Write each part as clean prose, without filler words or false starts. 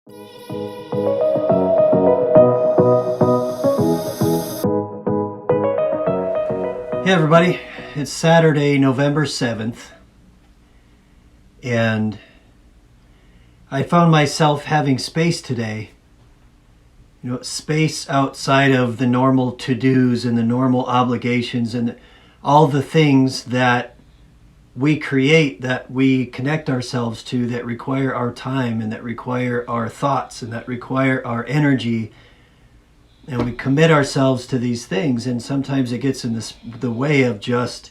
Hey everybody, it's Saturday, November 7th, and I found myself having space today. Space outside of the normal to-dos and the normal obligations and all the things that we create, that we connect ourselves to, that require our time and that require our thoughts and that require our energy. And we commit ourselves to these things, and sometimes it gets in the way of just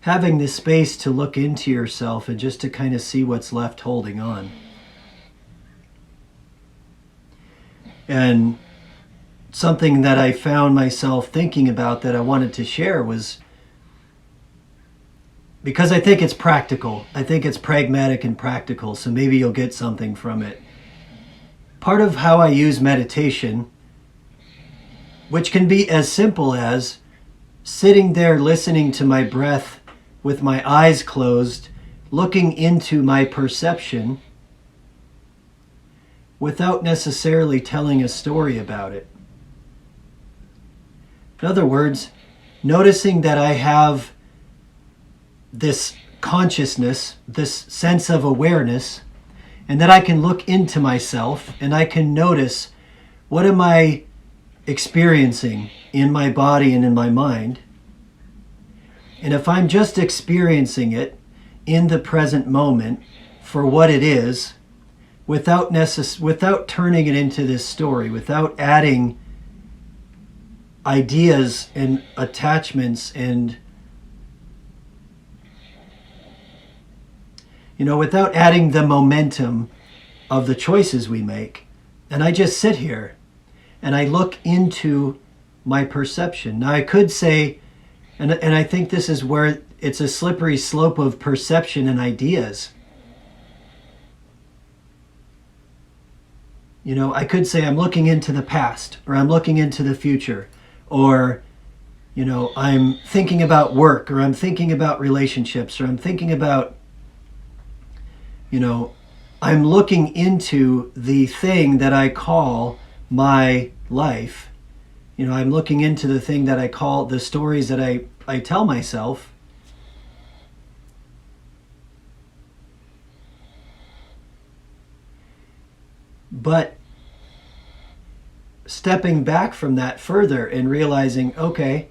having the space to look into yourself and just to kind of see what's left holding on. And something that I found myself thinking about that I wanted to share was, because I think it's practical. I think it's pragmatic and practical, so maybe you'll get something from it. Part of how I use meditation, which can be as simple as sitting there listening to my breath with my eyes closed, looking into my perception without necessarily telling a story about it. In other words, noticing that I have this consciousness, this sense of awareness, and that I can look into myself and I can notice, what am I experiencing in my body and in my mind? And if I'm just experiencing it in the present moment for what it is, without turning it into this story, without adding ideas and attachments and without adding the momentum of the choices we make. And I just sit here and I look into my perception. Now I could say, and I think this is where it's a slippery slope of perception and ideas. I could say I'm looking into the past, or I'm looking into the future, or I'm thinking about work, or I'm thinking about relationships, or I'm thinking about I'm looking into the thing that I call my life. I'm looking into the thing that I call the stories that I tell myself. But stepping back from that further and realizing, okay,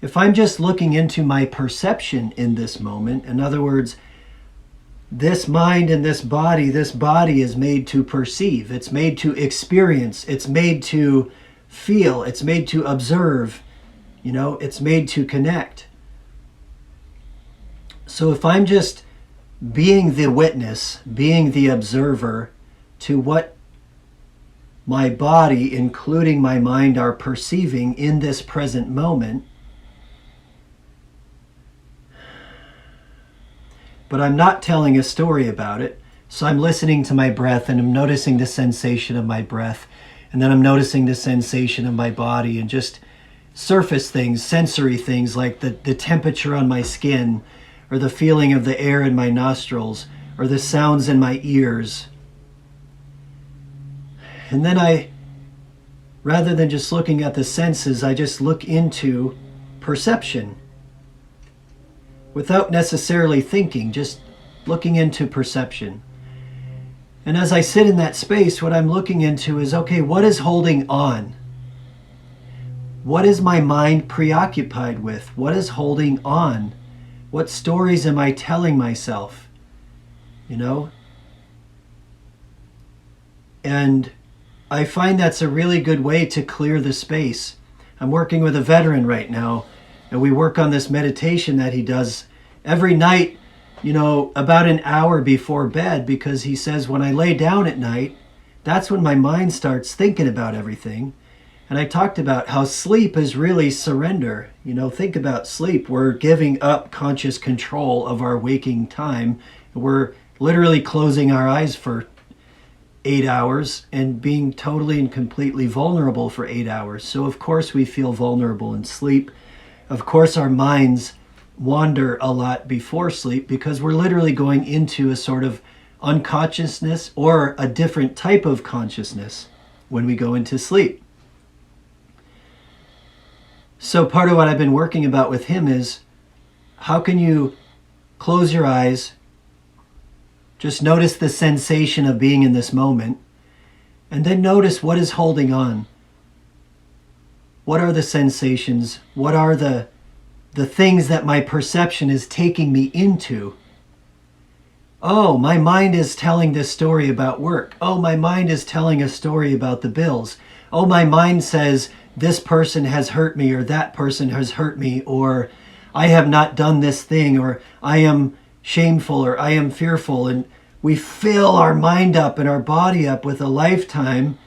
if I'm just looking into my perception in this moment, in other words, this mind and this body is made to perceive, it's made to experience, it's made to feel, it's made to observe, it's made to connect. So if I'm just being the witness, being the observer to what my body, including my mind, are perceiving in this present moment, but I'm not telling a story about it. So I'm listening to my breath and I'm noticing the sensation of my breath. And then I'm noticing the sensation of my body and just surface things, sensory things like the temperature on my skin, or the feeling of the air in my nostrils, or the sounds in my ears. And then rather than just looking at the senses, I just look into perception. Without necessarily thinking, just looking into perception. And as I sit in that space, what I'm looking into is, okay, what is holding on? What is my mind preoccupied with? What is holding on? What stories am I telling myself? And I find that's a really good way to clear the space. I'm working with a veteran right now, and we work on this meditation that he does every night, about an hour before bed, because he says, when I lay down at night, that's when my mind starts thinking about everything. And I talked about how sleep is really surrender. Think about sleep. We're giving up conscious control of our waking time. We're literally closing our eyes for 8 hours and being totally and completely vulnerable for 8 hours. So of course we feel vulnerable in sleep. Of course our minds wander a lot before sleep, because we're literally going into a sort of unconsciousness or a different type of consciousness when we go into sleep. So part of what I've been working about with him is, how can you close your eyes, just notice the sensation of being in this moment, and then notice what is holding on. What are the sensations? What are the things that my perception is taking me into? Oh, my mind is telling this story about work. Oh, my mind is telling a story about the bills. Oh, my mind says this person has hurt me, or that person has hurt me, or I have not done this thing, or I am shameful, or I am fearful. And we fill our mind up and our body up with a lifetime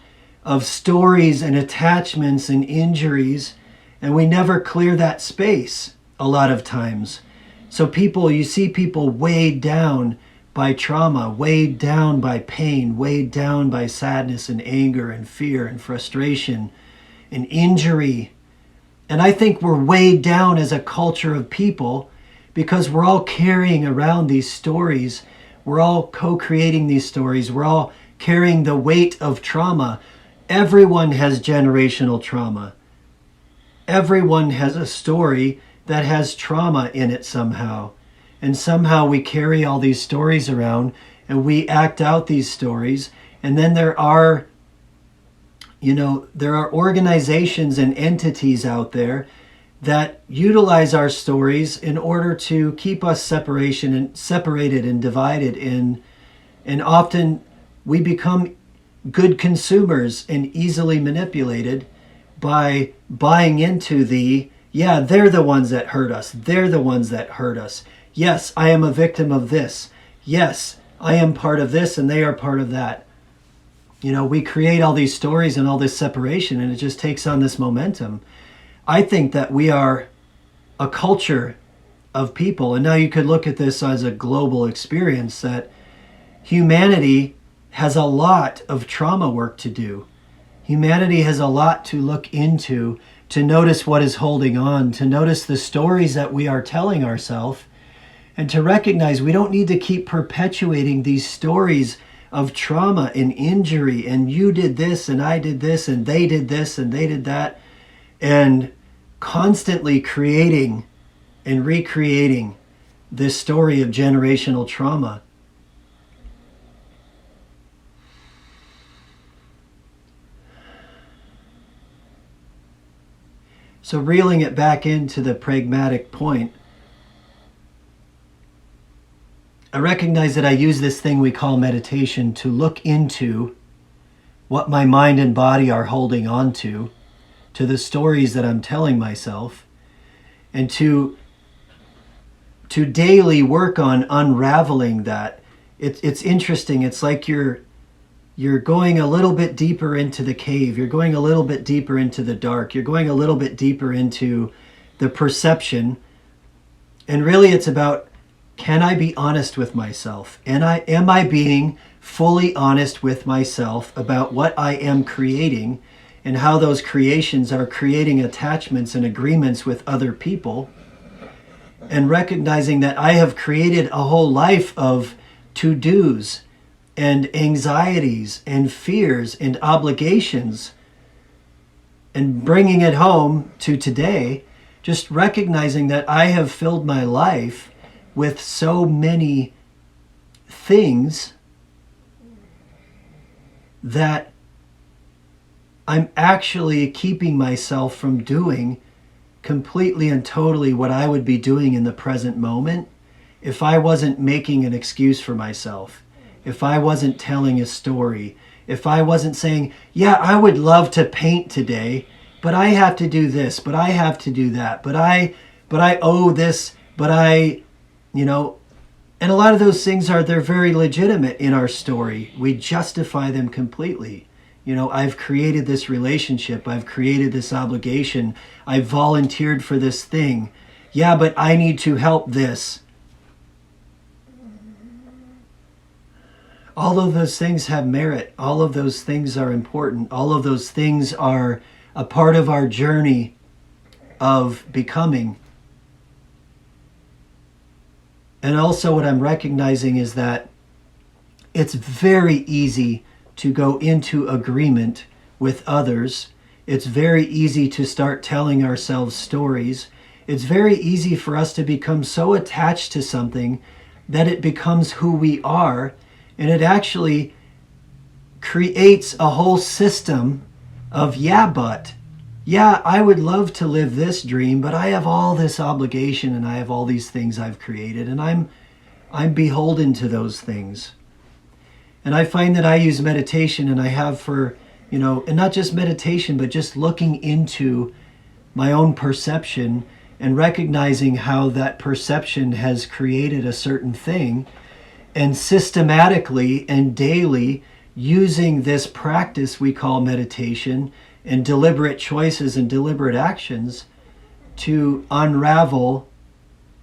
of stories and attachments and injuries, and we never clear that space a lot of times. So you see people weighed down by trauma, weighed down by pain, weighed down by sadness and anger and fear and frustration and injury. And I think we're weighed down as a culture of people because we're all carrying around these stories. We're all co-creating these stories. We're all carrying the weight of trauma. Everyone has generational trauma. Everyone has a story that has trauma in it somehow. And somehow we carry all these stories around and we act out these stories. And then there are organizations and entities out there that utilize our stories in order to keep us separated and divided. And often we become good consumers and easily manipulated by buying into they're the ones that hurt us. They're the ones that hurt us. Yes, I am a victim of this. Yes, I am part of this and they are part of that. We create all these stories and all this separation, and it just takes on this momentum. I think that we are a culture of people, and now you could look at this as a global experience, that humanity has a lot of trauma work to do. Humanity has a lot to look into, to notice what is holding on, to notice the stories that we are telling ourselves, and to recognize we don't need to keep perpetuating these stories of trauma and injury, and you did this and I did this and they did this and they did that, and constantly creating and recreating this story of generational trauma. So reeling it back into the pragmatic point, I recognize that I use this thing we call meditation to look into what my mind and body are holding on to the stories that I'm telling myself, and to daily work on unraveling that. It's interesting. It's like you're going a little bit deeper into the cave. You're going a little bit deeper into the dark. You're going a little bit deeper into the perception. And really it's about, can I be honest with myself? Am I being fully honest with myself about what I am creating and how those creations are creating attachments and agreements with other people? And recognizing that I have created a whole life of to-dos and anxieties and fears and obligations, and bringing it home to today, just recognizing that I have filled my life with so many things that I'm actually keeping myself from doing completely and totally what I would be doing in the present moment if I wasn't making an excuse for myself, if I wasn't telling a story, if I wasn't saying, yeah, I would love to paint today, but I have to do this, but I have to do that, but I owe this, but and a lot of those things they're very legitimate in our story. We justify them completely. I've created this relationship. I've created this obligation. I've volunteered for this thing. Yeah, but I need to help this. All of those things have merit. All of those things are important. All of those things are a part of our journey of becoming. And also what I'm recognizing is that it's very easy to go into agreement with others. It's very easy to start telling ourselves stories. It's very easy for us to become so attached to something that it becomes who we are, and it actually creates a whole system of yeah, I would love to live this dream, but I have all this obligation and I have all these things I've created, and I'm beholden to those things. And I find that I use meditation, and I have for, and not just meditation, but just looking into my own perception and recognizing how that perception has created a certain thing, and systematically and daily using this practice we call meditation and deliberate choices and deliberate actions to unravel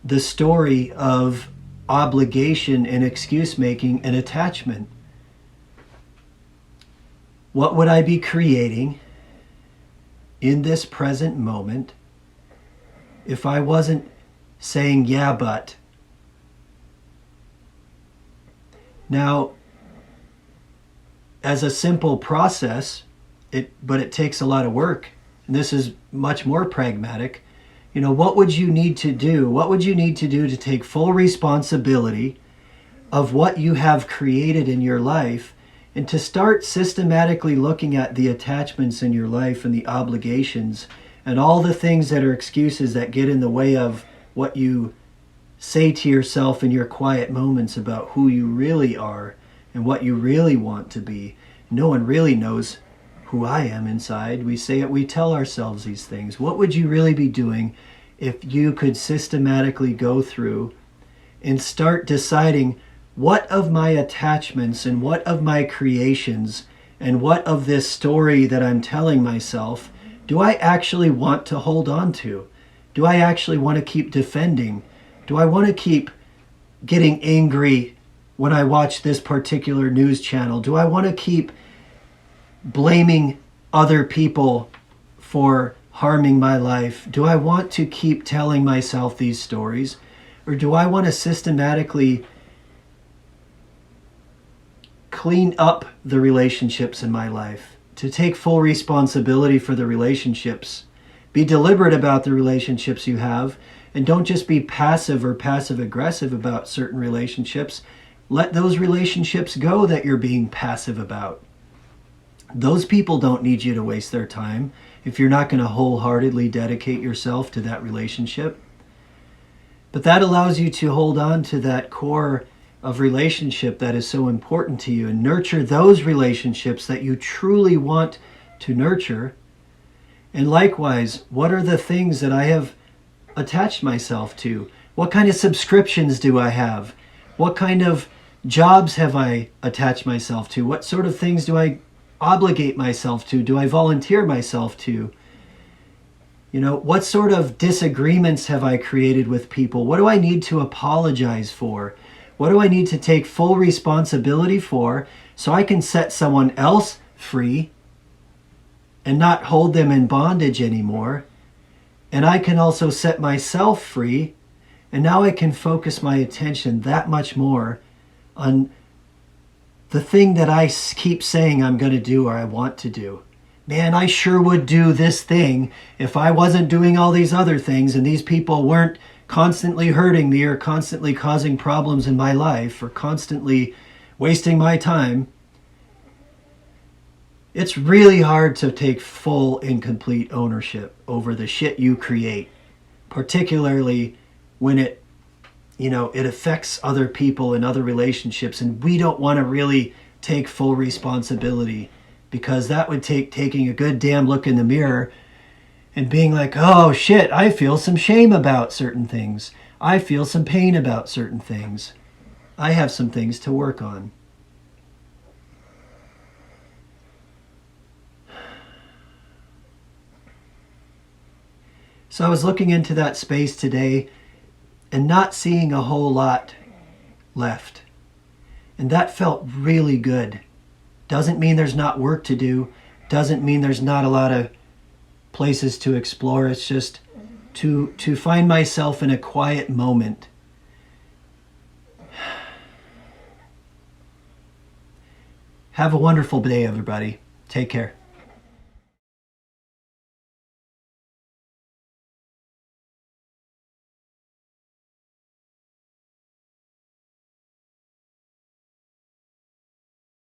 the story of obligation and excuse making and attachment. What would I be creating in this present moment if I wasn't saying, yeah, but? Now, as a simple process, but it takes a lot of work, and this is much more pragmatic. What would you need to do? What would you need to do to take full responsibility of what you have created in your life, and to start systematically looking at the attachments in your life and the obligations and all the things that are excuses that get in the way of what you say to yourself in your quiet moments about who you really are and what you really want to be? No one really knows who I am inside. We say it, we tell ourselves these things. What would you really be doing if you could systematically go through and start deciding what of my attachments and what of my creations and what of this story that I'm telling myself do I actually want to hold on to? Do I actually want to keep defending? Do I want to keep getting angry when I watch this particular news channel? Do I want to keep blaming other people for harming my life? Do I want to keep telling myself these stories? Or do I want to systematically clean up the relationships in my life, to take full responsibility for the relationships, be deliberate about the relationships you have, and don't just be passive or passive aggressive about certain relationships. Let those relationships go that you're being passive about. Those people don't need you to waste their time if you're not going to wholeheartedly dedicate yourself to that relationship. But that allows you to hold on to that core of relationship that is so important to you and nurture those relationships that you truly want to nurture. And likewise, what are the things that I have attached myself to? What kind of subscriptions do I have? What kind of jobs have I attached myself to? What sort of things do I obligate myself to? Do I volunteer myself to? What sort of disagreements have I created with people? What do I need to apologize for? What do I need to take full responsibility for so I can set someone else free and not hold them in bondage anymore? And I can also set myself free, and now I can focus my attention that much more on the thing that I keep saying I'm going to do or I want to do. Man, I sure would do this thing if I wasn't doing all these other things and these people weren't constantly hurting me or constantly causing problems in my life or constantly wasting my time. It's really hard to take full and complete ownership over the shit you create, particularly when it affects other people and other relationships, and we don't want to really take full responsibility, because that would take taking a good damn look in the mirror and being like, oh shit, I feel some shame about certain things. I feel some pain about certain things. I have some things to work on. So I was looking into that space today and not seeing a whole lot left. And that felt really good. Doesn't mean there's not work to do. Doesn't mean there's not a lot of places to explore. It's just to find myself in a quiet moment Have a wonderful day, everybody. Take care.